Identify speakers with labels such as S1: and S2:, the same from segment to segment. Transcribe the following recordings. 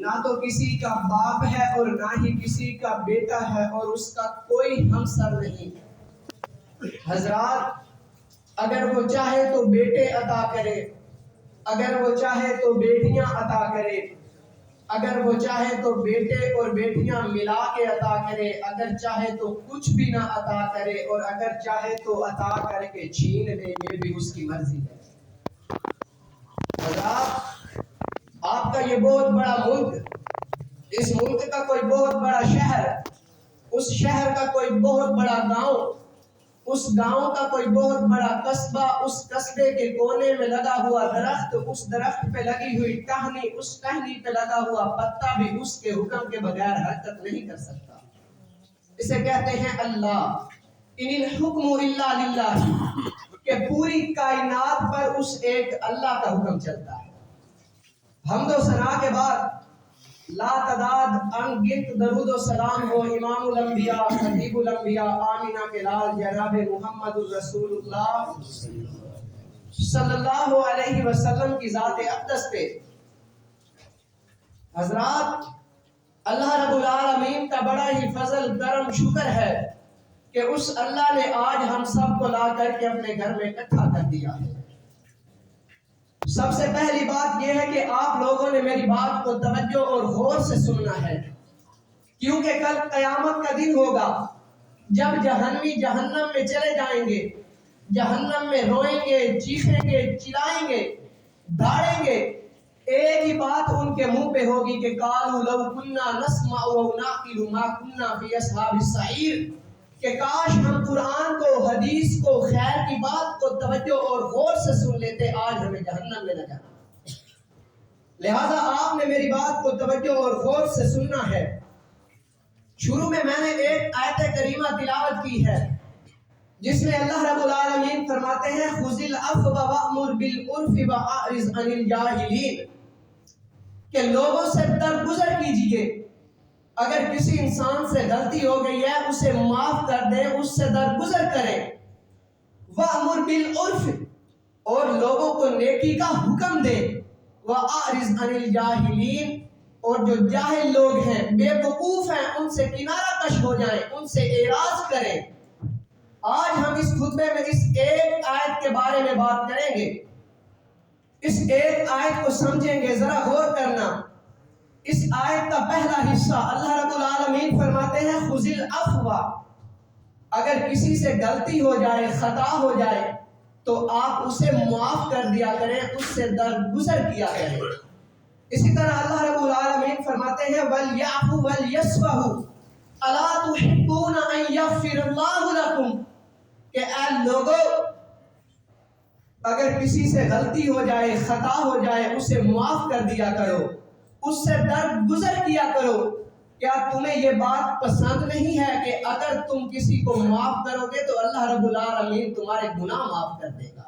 S1: نہ تو کسی کا باپ ہے اور نہ ہی کسی کا بیٹا ہے اور اس کا کوئی ہمسر نہیں۔ حضرات، اگر وہ چاہے تو بیٹے عطا کرے، اگر وہ چاہے تو بیٹیاں عطا کرے، اگر وہ چاہے تو بیٹے اور بیٹیاں ملا کے عطا کرے، اگر چاہے تو کچھ بھی نہ عطا کرے، اور اگر چاہے تو عطا کر کے چھین لے، یہ بھی اس کی مرضی ہے۔ حضرات، آپ کا یہ بہت بڑا ملک، اس ملک کا کوئی بہت بڑا شہر، اس شہر کا کوئی بہت بڑا گاؤں، اس گاؤں کا کوئی بہت بڑا قصبہ، اس قصبے کے کونے میں لگا ہوا درخت، اس درخت پہ لگی ہوئی ٹہنی، اس ٹہنی پہ لگا ہوا پتا بھی اس کے حکم کے بغیر حرکت نہیں کر سکتا۔ اسے کہتے ہیں اللہ، ان الحکم الا للہ، کہ پوری کائنات پر اس ایک اللہ کا حکم چلتا ہے۔ حمد و ثنا کے بعد لا تعداد ان گنت درود و سلام ہو امام الانبیاء خطیب الانبیاء آمینہ کے لال جناب محمد الرسول اللہ صلی اللہ علیہ وسلم کی ذات اقدس پہ۔ حضرات، اللہ رب العالمین کا بڑا ہی فضل کرم شکر ہے کہ اس اللہ نے آج ہم سب کو لا کر کے اپنے گھر میں اکٹھا کر دیا ہے۔ سب سے پہلی بات یہ ہے کہ آپ لوگوں نے میری بات کو توجہ اور غور سے سننا ہے، کیونکہ کل قیامت کا دن ہوگا جب جہنمی جہنم میں چلے جائیں گے، جہنم میں روئیں گے، چیخیں گے، چلائیں گے، دھاڑیں گے۔ ایک ہی بات ان کے منہ پہ ہوگی کہ قالوا لو كنا نسمع ونعقل ما كنا في اصحاب السعير، کہ کاش ہم قرآن کو، حدیث کو، خیر کی بات کو توجہ اور غور سے سن لیتے، آج ہمیں جہنم میں نہ جانا۔ لہذا آپ نے میری بات کو توجہ اور غور سے سننا ہے۔ شروع میں نے ایک آیت کریمہ تلاوت کی ہے جس میں اللہ رب العالمین فرماتے ہیں خذ العفو وامر بالعرف واعرض عن الجاہلین، کہ لوگوں سے درگزر کیجئے، اگر کسی انسان سے غلطی ہو گئی ہے اسے معاف کر دیں، اس سے درگزر کریں۔ وَأْمُرْ بِالْعُرْفِ، اور لوگوں کو نیکی کا حکم دیں۔ وَأَعْرِضْ عَنِ الْجَاهِلِينَ، اور جو جاہل لوگ ہیں، بے وقوف ہیں، ان سے کنارہ کش ہو جائیں، ان سے اعراض کریں۔ آج ہم اس خطبے میں اس ایک آیت کے بارے میں بات کریں گے، اس ایک آیت کو سمجھیں گے، ذرا غور کرنا۔ اس آیت کا پہلا حصہ اللہ رب العالمین فرماتے ہیں خذ العفو، اگر کسی سے غلطی ہو جائے، خطا ہو جائے تو آپ اسے معاف کر دیا کریں، اس سے درگزر کیا کریں۔ اسی طرح اللہ رب العالمین فرماتے ہیں وَلْيَعْفُوا وَلْيَصْفَحُوا أَلَا تُحِبُّونَ أَن يَغْفِرَ اللَّهُ لَكُمْ، کہ اے لوگو، اگر کسی سے غلطی ہو جائے، خطا ہو جائے، اسے معاف کر دیا کرو، اس سے درگزر کیا کرو۔ کیا تمہیں یہ بات پسند نہیں ہے کہ اگر تم کسی کو معاف کرو گے تو اللہ رب العالمین تمہارے گناہ معاف کر دے گا،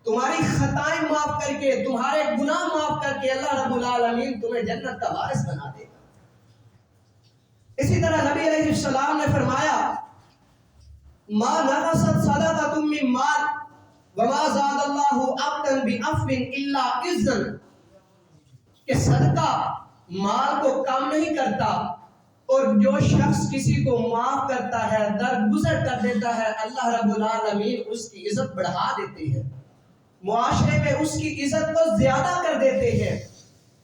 S1: تمہاری خطائیں معاف کر کے، تمہارے گناہ معاف کر کے اللہ رب العالمین تمہیں جنت کا وارث بنا دے گا۔ اسی طرح نبی علیہ السلام نے فرمایا ما نقصت صدقۃ من مال وما زاد اللہ عبدا بعفو الا عزا، کہ صدقہ مال کو کم نہیں کرتا، اور جو شخص کسی کو معاف کرتا ہے، درگزر کر دیتا ہے، اللہ رب العالمین اس کی عزت بڑھا دیتے ہیں، معاشرے میں اس کی عزت کو زیادہ کر دیتے ہیں،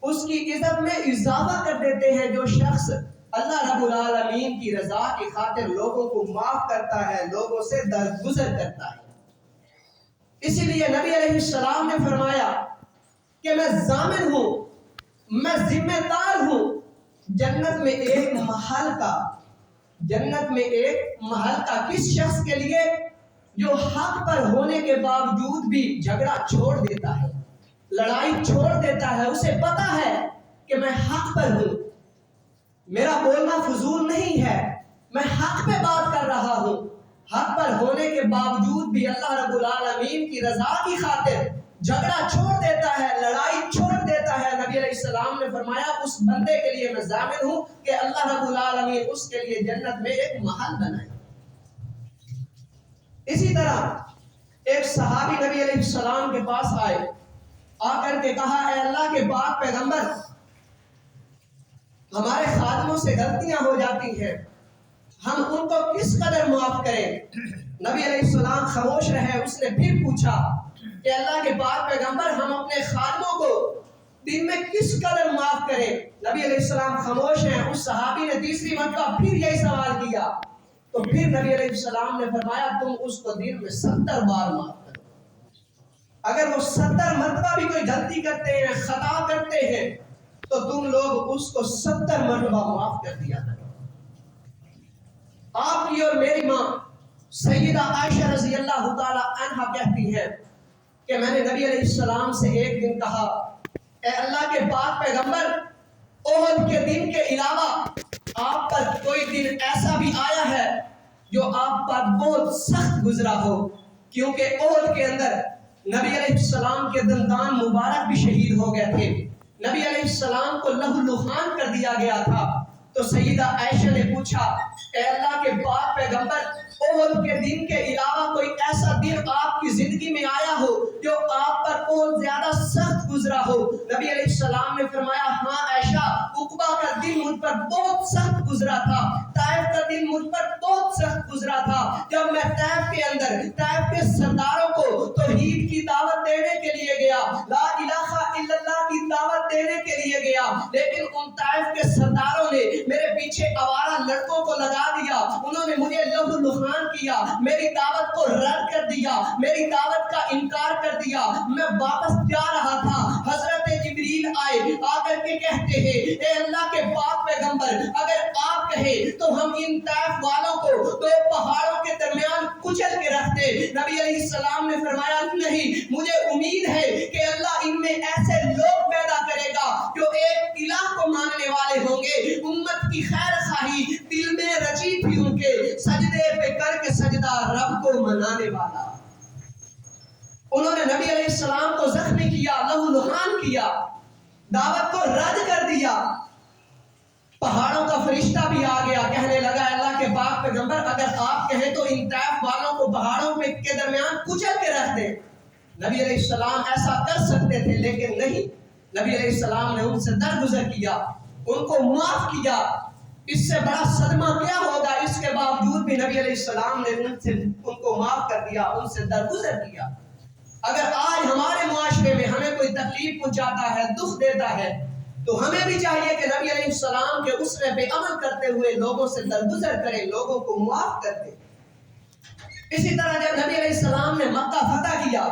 S1: اس کی عزت میں اضافہ کر دیتے ہیں۔ جو شخص اللہ رب العالمین کی رضا کی خاطر لوگوں کو معاف کرتا ہے، لوگوں سے درگزر کرتا ہے۔ اسی لیے نبی علیہ السلام نے فرمایا کہ میں ضامن ہوں، میں ذمہ دار ہوں جنت میں ایک محل کا، جنت میں ایک محل کا، کس شخص کے لیے؟ جو حق پر ہونے کے باوجود بھی جھگڑا چھوڑ دیتا ہے، لڑائی چھوڑ دیتا ہے، اسے پتا ہے کہ میں حق پر ہوں، میرا بولنا فضول نہیں ہے، میں حق پہ بات کر رہا ہوں، حق پر ہونے کے باوجود بھی اللہ رب العالمین کی رضا کی خاطر جھگڑا چھوڑ دیتا ہے، لڑائی چھوڑ دیتا ہے۔ نبی علیہ السلام نے فرمایا اس بندے کے لیے میں ضامن ہوں کہ اللہ رب العالمین اس کے لیے جنت میں ایک محل بنائے۔ اسی طرح ایک صحابی نبی علیہ السلام کے پاس آئے، آ کر کے کہا اے اللہ کے پاک پیغمبر، ہمارے خادموں سے غلطیاں ہو جاتی ہیں، ہم ان کو کس قدر معاف کریں؟ نبی علیہ السلام خاموش رہے۔ اس نے پھر پوچھا کہ اللہ کے پاک پیغمبر، ہم اپنے خادموں کو دن میں کس قدر معاف کریں؟ نبی علیہ السلام خاموش ہیں۔ اس صحابی نے تیسری مرتبہ پھر یہی سوال کیا، تو پھر نبی علیہ السلام نے فرمایا تم اس کو دن میں 70 بار معاف کرو۔ اگر وہ 70 مرتبہ بھی کوئی غلطی کرتے ہیں، خطا کرتے ہیں، تو تم لوگ اس کو 70 مرتبہ معاف کر دیا کرو۔ آپ کی اور میری ماں سیدہ عائشہ رضی اللہ تعالی عنہا کہتی ہے کہ میں نے نبی علیہ السلام سے ایک دن کہا، اے اللہ کے پاک پیغمبر، احد کے دن کے علاوہ آپ پر کوئی دن ایسا بھی آیا ہے جو آپ پر بہت سخت گزرا ہو؟ کیونکہ احد کے اندر نبی علیہ السلام کے دندان مبارک بھی شہید ہو گئے تھے، نبی علیہ السلام کو لہو لہان کر دیا گیا تھا۔ تو سیدہ عائشہ نے پوچھا، اے اللہ کے پاک پیغمبر، احد کے دن کے علاوہ کوئی ایسا دن آپ کی زندگی میں آیا ہو جو آپ پر بہت زیادہ سخت گزرا ہو؟ نبی علیہ السلام نے فرمایا، ہاں عائشہ، عقبہ کا دن مجھ پر بہت سخت گزرا تھا، طائف کا دن مجھ پر بہت سخت گزرا تھا، جب میں طائف کے اندر طائف کے سرداروں کو توحید کی دعوت دینے کے لیے گیا، لا الہ الا اللہ کی دعوت دینے کے لیے گیا، لیکن ان طائف کے سرداروں نے میرے پیچھے آوارہ لڑکوں کو لگا دیا، انہوں نے مجھے لہو لہان کیا، میری دعوت کو رد کر دیا، میری دعوت کا انکار کر دیا۔ میں واپس جا رہا تھا، حضرت جبریل آئے، آ کر کے کہتے ہیں، اے اللہ کے پاک پیغمبر، اگر آپ کہیں تو ہم ان طائف والوں کو دو پہاڑوں کے درمیان کچل کے رکھتے۔ نبی علیہ السلام نے فرمایا، نہیں، مجھے امید ہے کہ اللہ ان میں ایسے لوگ پیدا کرے گا جو ایک الہ کو ماننے والے ہوں گے، امت کی خیر خواہی دل میں رچی تھی ان کے، سجدے پہ کر کے سجدہ رب کو منانے والا۔ انہوں نے نبی علیہ السلام کو زخمی کیا، لہو لہان کیا، دعوت کو رد کر دیا۔ پہاڑوں کا فرشتہ بھی آ گیا، کہنے لگا، اللہ کے پاک پیغمبر، اگر آپ کہیں تو ان طائف والوں کو پہاڑوں کے درمیان کچل کے رکھ دیں۔ نبی علیہ السلام ایسا کر سکتے تھے، لیکن نہیں، نبی علیہ السلام نے ان سے درگزر کیا، ان کو معاف کیا۔ اس سے بڑا صدمہ کیا ہوگا؟ اس کے باوجود بھی نبی علیہ السلام نے ان کو معاف کر دیا، ان سے درگزر کیا۔ اگر آج ہمارے معاشرے میں ہمیں کوئی تکلیف پہنچاتا ہے، دکھ دیتا ہے، تو ہمیں بھی چاہیے کہ نبی علیہ السلام کے اسوے پہ عمل کرتے ہوئے لوگوں سے درگزر کریں، لوگوں کو معاف کر دیں۔ اسی طرح جب نبی علیہ السلام نے مکہ فتح کیا،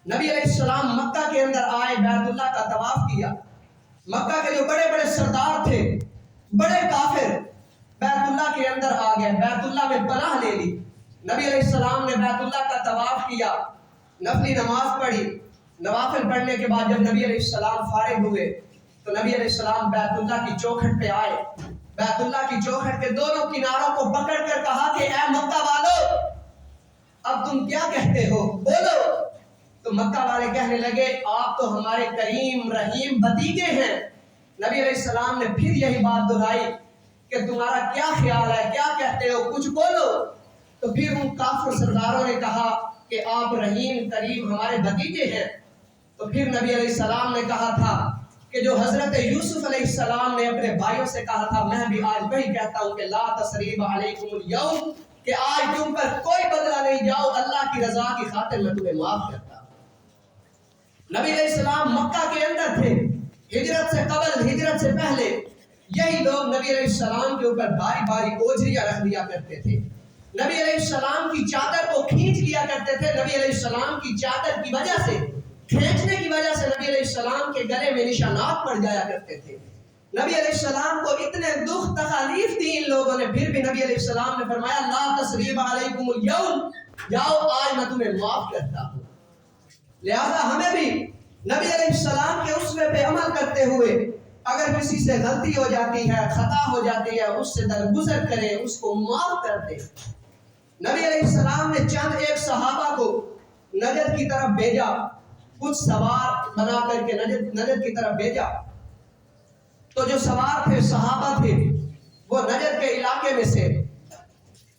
S1: نبی علیہ السلام مکہ کے اندر آئے، بیت اللہ کا طواف کیا۔ مکہ کے جو بڑے بڑے سردار تھے، بڑے کافر، بیت اللہ کے اندر آ گئے، بیت اللہ میں پناہ لے لی۔ نبی علیہ السلام نے بیت اللہ کا طواف کیا، نفلی نماز پڑھی، نوافل پڑھنے کے بعد جب نبی علیہ السلام فارغ ہوئے تو نبی علیہ السلام بیت اللہ کی چوکھٹ پہ آئے، بیت اللہ کی چوکھٹ کے دونوں کناروں کو پکڑ کر کہا کہ اے مکہ والو، اب تم کیا کہتے ہو، بولو۔ تو مکہ والے کہنے لگے، آپ تو ہمارے کریم رحیم بھتیجے ہیں۔ نبی علیہ السلام نے پھر یہی بات دہرائی کہ تمہارا کیا خیال ہے، کیا کہتے ہو، کچھ بولو۔ تو پھر ان کافر سرداروں نے کہا کہ آپ رحیم کریم ہمارے بھتیجے ہیں۔ تو پھر نبی علیہ السلام نے کہا تھا کہ جو حضرت یوسف علیہ السلام نے اپنے بھائیوں سے کہا تھا، میں بھی آج وہی کہتا ہوں کہ لا تثریب علیکم اليوم، کہ آج تم پر کوئی بدلہ نہیں، جاؤ اللہ کی رضا کی خاطر میں تمہیں معاف کرتا ہوں۔ نبی علیہ السلام مکہ کے اندر تھے، ہجرت سے قبل، ہجرت سے پہلے یہی لوگ نبی علیہ السلام کے اوپر باری باری اوجھریاں رکھ دیا کرتے تھے، نبی علیہ السلام کی چادر کو کھینچ لیا کرتے تھے۔ نبی علیہ السلام کی چادر کی وجہ سے، کھینچنے کی وجہ سے نبی علیہ السلام کے گلے میں نشانات پڑ جایا کرتے تھے۔ نبی علیہ السلام کو اتنے دکھ تکالیف دی ان لوگوں نے، پھر بھی نبی علیہ السلام نے فرمایا لا تثریب علیکم اليوم، جاؤ آج میں تمہیں معاف کرتا ہوں۔ لہذا ہمیں بھی نبی علیہ السلام کے اسوے پہ عمل کرتے ہوئے اگر کسی سے غلطی ہو جاتی ہے، خطا ہو جاتی ہے، اس سے درگزر کریں، اس کو معاف کر دیں۔ نبی علیہ السلام نے چند ایک صحابہ کو نجد کی طرف بھیجا، کچھ سوار بنا کر کے نجد کی طرف بھیجا۔ تو جو سوار تھے، صحابہ تھے، وہ نجد کے علاقے میں سے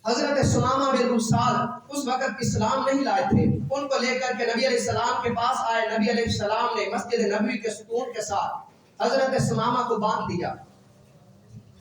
S1: حضرت سمامہ بن اسال اس وقت اسلام نہیں لائے تھے، ان کو لے کر کے نبی علیہ السلام کے پاس آئے۔ نبی علیہ السلام نے مسجد نبوی کے ستون کے ساتھ حضرت سمامہ کو باندھ دیا۔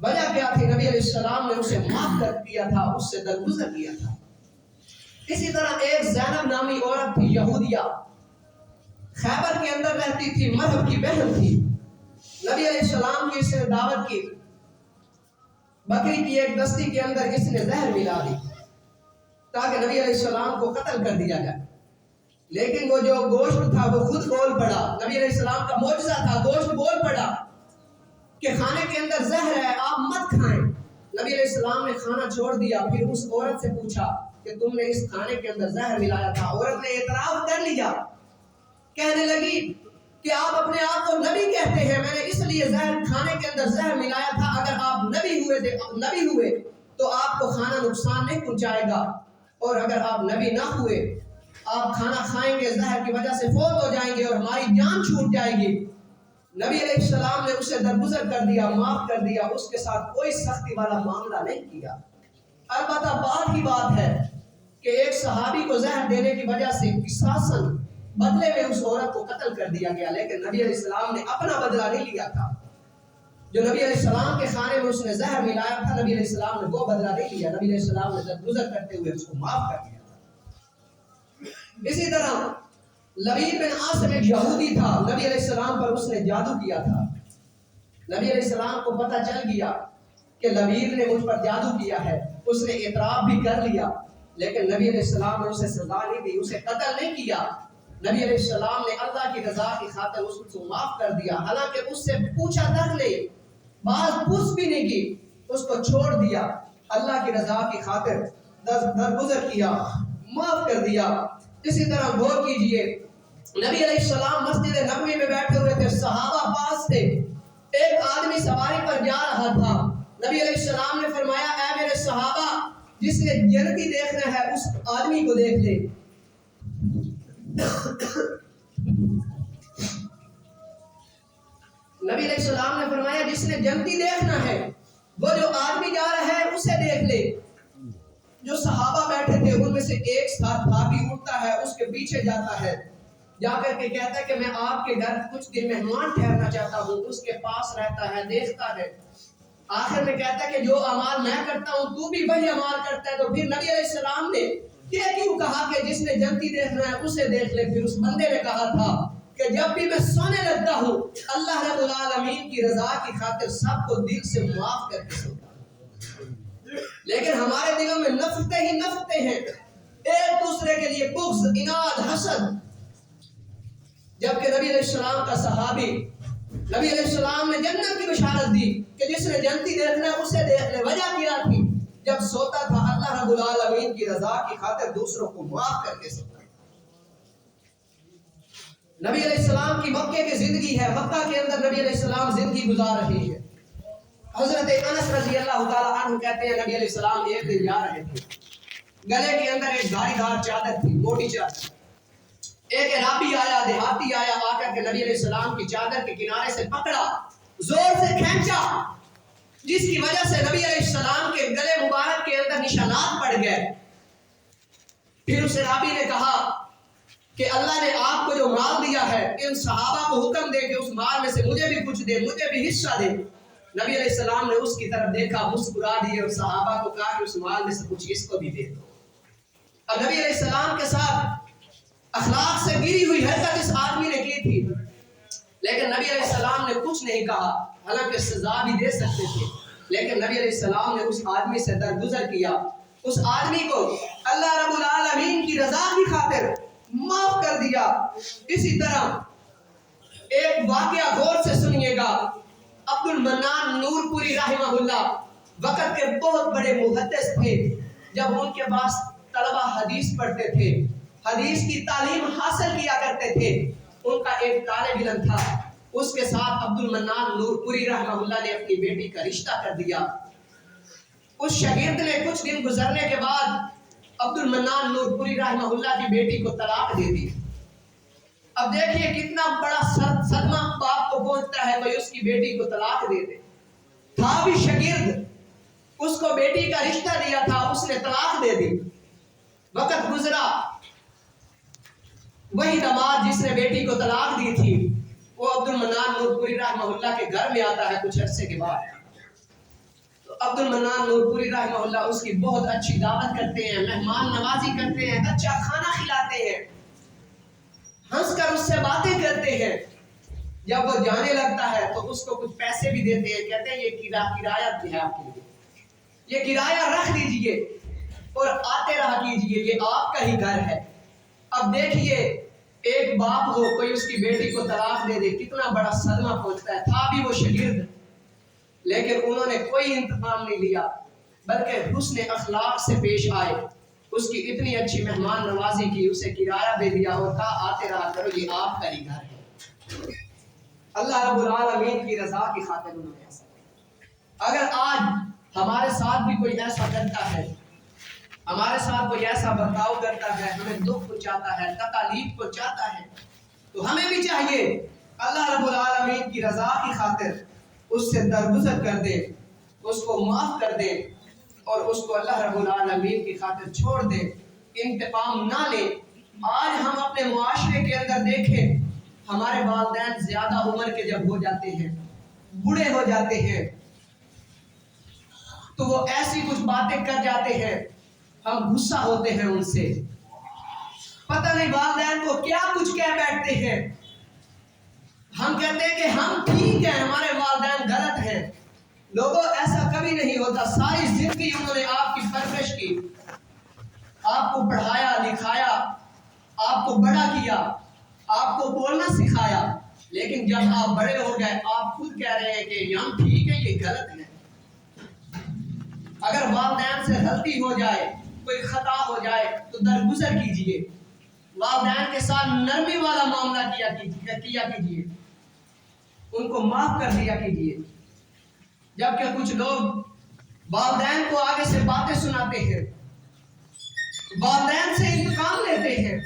S1: وجہ کیا تھی؟ نبی علیہ السلام نے اسے معاف کر دیا تھا، اس سے درگزر کیا تھا۔ اسی طرح ایک زینب نامی عورت تھی، یہودیہ، خیبر کے اندر رہتی تھی، مذہب کی بہن تھی۔ نبی علیہ السلام کی اس نے دعوت کی، بکری کی ایک دستی کے اندر اس نے زہر ملا دی تاکہ نبی علیہ السلام کو قتل کر دیا جائے، لیکن وہ جو گوشت تھا وہ خود بول پڑا۔ نبی علیہ السلام کا معجزہ تھا، گوشت بول پڑا کہ کھانے کے اندر زہر ہے، آپ مت کھائیں۔ نبی علیہ السلام نے کھانا چھوڑ دیا، پھر اس عورت سے پوچھا کہ تم نے اس کھانے کے اندر زہر ملایا تھا۔ عورت نے اعتراف کر لیا، کہنے لگی کہ آپ اپنے آپ کو نبی کہتے ہیں، میں نے اس لیے زہر کھانے کے اندر زہر ملایا تھا، اگر آپ نبی ہوئے تو آپ کو کھانا نقصان نہیں پہنچائے گا، اور اگر آپ نبی نہ ہوئے آپ کھانا کھائیں گے، زہر کی وجہ سے فوت ہو جائیں گے اور ہماری جان چھوٹ جائے گی۔ نبی علیہ السلام نے اسے درگزر کر دیا، معاف کر دیا، اس کے ساتھ کوئی سختی والا معاملہ نہیں کیا۔ البتہ بات کی بات ہے کہ ایک صحابی کو زہر دینے کی وجہ سے قصاصاً بدلے میں اس عورت کو قتل کر دیا گیا، لیکن نبی علیہ السلام نے اپنا بدلہ نہیں لیا تھا۔ جو نبی علیہ السلام کے کھانے میں اس نے زہر ملایا تھا، نبی علیہ السلام نے وہ بدلہ نہیں لیا، نبی علیہ السلام نے درگزر کرتے ہوئے اس کو معاف کر دیا تھا۔ اسی طرح لبید بن عاصم ایک یہودی تھا، نبی علیہ السلام پر اس نے جادو کیا تھا۔ نبی علیہ السلام کو پتہ چل گیا کہ لبید نے مجھ پر جادو کیا ہے، اس نے اعتراف بھی کر لیا، لیکن نبی علیہ السلام نے اسے سزا نہیں دی، اسے قتل نہیں کیا۔ نبی علیہ السلام نے اللہ کی رضا کی خاطر اس کو معاف کر دیا، حالانکہ اس سے پوچھا تک نہیں، بعض پوچھ بھی نہیں کی، اس کو چھوڑ دیا، اللہ کی رضا کی خاطر درگزر کیا، معاف کر دیا۔ اسی طرح غور کیجئے، نبی علیہ السلام مسجد نبوی میں بیٹھے ہوئے تھے، صحابہ پاس تھے، ایک آدمی سواری پر جا رہا تھا، نبی علیہ السلام نے فرمایا اے میرے صحابہ، جس نے جنتی دیکھنا ہے اس آدمی کو دیکھ لے۔ نبی علیہ السلام نے فرمایا جس نے جنتی دیکھنا ہے وہ جو آدمی جا رہا ہے اسے دیکھ لے۔ جو صحابہ بیٹھے تھے ان میں سے ایک صحابی اٹھتا ہے، اس کے پیچھے جاتا ہے، جا کر کے کہتا ہے کہ میں آپ کے گھر کچھ دن مہمان ٹھہرنا چاہتا ہوں، اس کے پاس رہتا ہے، دیکھتا ہے، آخر میں کہتا ہے کہ جو اعمال میں کرتا ہوں تو بھی وہی اعمال کرتا ہے۔ تو پھر نبی علیہ السلام نے یہ کیوں کہا کہ جس نے جنتی دیکھنا ہے اسے دیکھ لے؟ پھر اس بندے نے کہا تھا کہ جب بھی میں سونے لگتا ہوں اللہ رب العالمین کی رضا کی خاطر سب کو دل سے معاف کر کے سوتا ہوں، لیکن ہمارے دلوں میں نفرتیں ہی نفرتیں ہیں، ایک دوسرے کے لیے بغض، اناد، حسد۔ جبکہ نبی علیہ السلام کا صحابی، نبی علیہ السلام نے جنت کی بشارت دی کہ جس نے جنتی دیکھنا ہے اسے دیکھ لے۔ وجہ کیا تھی؟ جب سوتا تھا اللہ رب العالمین کی رضا کی خاطر دوسروں کو معاف کر کے سوتا۔ نبی علیہ السلام کی مکے کی زندگی ہے، مکہ کے اندر نبی علیہ السلام زندگی گزار رہی ہے۔ حضرت انس رضی اللہ تعالیٰ عنہ کہتے ہیں نبی علیہ السلام ایک دن جا رہے تھے، گلے کے اندر ایک دھاری دار چادر تھی، موٹی چادر، ایک عرابی آیا، دیہاتی آیا، آ کر کے نبی علیہ السلام کی چادر کے کنارے سے پکڑا، زور سے کھینچا، جس کی وجہ سے نبی علیہ السلام کے گلے مبارک کے اندر نشانات پڑ گئے۔ پھر اس عرابی نے کہا کہ اللہ نے آپ کو جو مال دیا ہے ان صحابہ کو حکم دے کہ اس مال میں سے مجھے بھی کچھ دے، مجھے بھی حصہ دے۔ نبی علیہ السلام نے اس کی طرف دیکھا، مسکرا دیے اور صحابہ کو کہا کہ اس مال میں سے کچھ اس کو بھی دے دو۔ اب نبی علیہ السلام کے ساتھ اخلاق سے گری ہوئی حرکت اس آدمی نے کی تھی، لیکن نبی علیہ السلام نے کچھ نہیں کہا، حالانکہ سزا بھی دے سکتے تھے، لیکن نبی علیہ السلام نے اس آدمی سے درگزر کیا، اس آدمی کو اللہ رب العالمین کی رضا کی خاطر معاف کر دیا۔ اسی طرح ایک واقعہ غور سے سنیے گا، عبد المنان نور پوری رحمہ اللہ وقت کے بہت بڑے محدث تھے، جب ان کے پاس طلبہ حدیث پڑھتے تھے، حدیث کی تعلیم حاصل کیا کرتے تھے، ان کا ایک طالب علم تھا، اس کے ساتھ عبد المنان نور پوری رحمہ اللہ نے اپنی بیٹی کا رشتہ کر دیا۔ اس شاگرد نے کچھ دن گزرنے کے بعد عبد المنان نور پوری رحمہ اللہ کی بیٹی کو طلاق دے دی۔ اب دیکھیے کتنا بڑا صدمہ باپ کو پہنچتا ہے، کوئی اس کی بیٹی کو طلاق دے دے۔ تھا بھی شاگرد، اس کو بیٹی کا رشتہ دیا تھا، اس نے طلاق دے دی۔ وقت گزرا، وہی داماد جس نے بیٹی کو طلاق دی تھی وہ عبد المنان نور پوری رحمہ اللہ کے گھر میں آتا ہے کچھ عرصے کے بعد۔ تو عبد المنان نور پوری رحمہ اللہ اس کی بہت اچھی دعوت کرتے ہیں، مہمان نوازی کرتے ہیں، اچھا کھانا کھلاتے ہیں، ہنس کر اس سے باتیں کرتے ہیں۔ جب وہ جانے لگتا ہے تو اس کو کچھ پیسے بھی دیتے ہیں، کہتے ہیں یہ کرایہ بھی ہے آپ کے لیے، یہ کرایہ رکھ دیجئے اور آتے رہا کیجئے، یہ آپ کا ہی گھر ہے۔ اب دیکھیے ایک باپ ہو کوئی اس کی بیٹی کو طلاق دے دے، کتنا بڑا صدمہ پہنچتا ہے۔ تھا بھی وہ شاگرد، لیکن انہوں نے کوئی انتقام نہیں لیا بلکہ حسن اخلاق سے پیش آئے، اس کی اتنی اچھی مہمان نوازی کی، اسے کرایہ دے دیا اور کہا آتے رہا کرو، یہ آپ کا ہی گھر ہے۔ اللہ رب العالمین کی رضا کی خاطر انہوں نے ایسا کیا۔ اگر آج ہمارے ساتھ بھی کوئی ایسا کرتا ہے، ہمارے ساتھ کوئی ایسا برتاؤ کرتا ہے، ہمیں دکھ پہنچاتا ہے، تکالیف پہنچاتا ہے، تو ہمیں بھی چاہیے اللہ رب العالمین کی رضا کی خاطر اس سے درگزر کر دے، اس کو معاف کر دے اور اس کو اللہ رب العالمین کی خاطر چھوڑ دے، انتقام نہ لے۔ آج ہم اپنے معاشرے کے اندر دیکھیں، ہمارے والدین زیادہ عمر کے جب ہو جاتے ہیں، بوڑھے ہو جاتے ہیں، تو وہ ایسی کچھ باتیں کر جاتے ہیں، ہم غصہ ہوتے ہیں ان سے، پتہ نہیں والدین کو کیا کچھ کہہ بیٹھتے ہیں، ہم کہتے ہیں کہ ہم ٹھیک ہیں، ہمارے والدین غلط ہیں۔ لوگوں ایسا کبھی نہیں ہوتا، ساری زندگی انہوں نے آپ کی پرورش کی، آپ کو پڑھایا لکھایا، آپ کو بڑا کیا، آپ کو بولنا سکھایا، لیکن جب آپ بڑے ہو گئے آپ خود کہہ رہے ہیں کہ ہم ٹھیک ہیں یہ غلط ہے۔ اگر والدین سے غلطی ہو جائے، کوئی خطا ہو جائے تو درگزر کیجئے، والدین کے ساتھ نرمی والا معاملہ کیا کیجئے، ان کو معاف کر دیا کیجئے۔ جبکہ کچھ لوگ والدین کو آگے سے باتیں سناتے ہیں، والدین سے انتقام لیتے ہیں،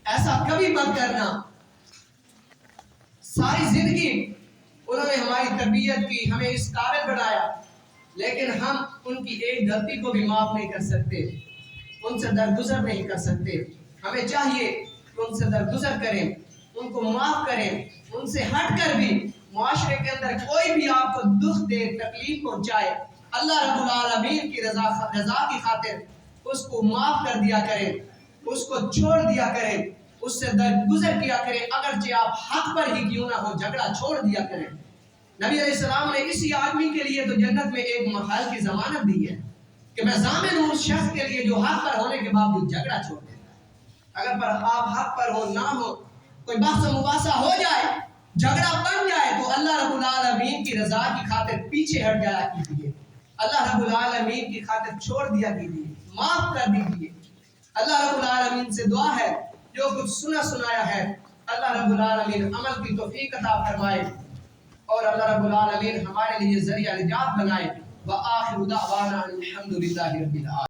S1: ایسا کبھی مت کرنا۔ ساری زندگی انہوں نے ہماری تربیت کی، ہمیں اس قابل بنایا، لیکن ہم ان کی ایک غلطی کو بھی معاف نہیں کر سکتے، ان سے درگزر نہیں کر سکتے۔ ہمیں چاہیے کہ ان سے درگزر کریں، ان کو معاف کریں، ان سے ہٹ کر بھی معاشرے کے اندر کوئی بھی آپ کو دکھ دے، تکلیف پہنچائے، اللہ رب العالمین کی رضا کی خاطر اس کو معاف کر دیا کریں، اس کو چھوڑ دیا کریں، اس سے درگزر کیا کریں، اگرچہ آپ حق پر ہی کیوں نہ ہو، جھگڑا چھوڑ دیا کریں۔ نبی علیہ السلام نے اسی آدمی کے لیے تو جنت میں ایک محل کی ضمانت دی ہے کہ میں ضامن ہوں اس شخص کے لیے جو حق پر ہونے کے باوجود جھگڑا چھوڑ دیتا ہے۔ اگر پر آپ حق پر ہو نہ ہو، کوئی بحث و مباحثہ ہو جائے، جھگڑا بن جائے، تو اللہ رب العالمین کی رضا کی خاطر پیچھے ہٹ جایا کیجیے، اللہ رب العالمین کی خاطر چھوڑ دیا کیجیے، معاف کر دیجیے۔ اللہ رب العالمین سے دعا ہے جو کچھ سنایا ہے اللہ رب العالمین عمل کی توفیق عطا فرمائے اور اللہ رب العالمین ہمارے لیے ذریعہ نجات بنائے۔ وآخر دعوانا الحمدللہ رب العالمین۔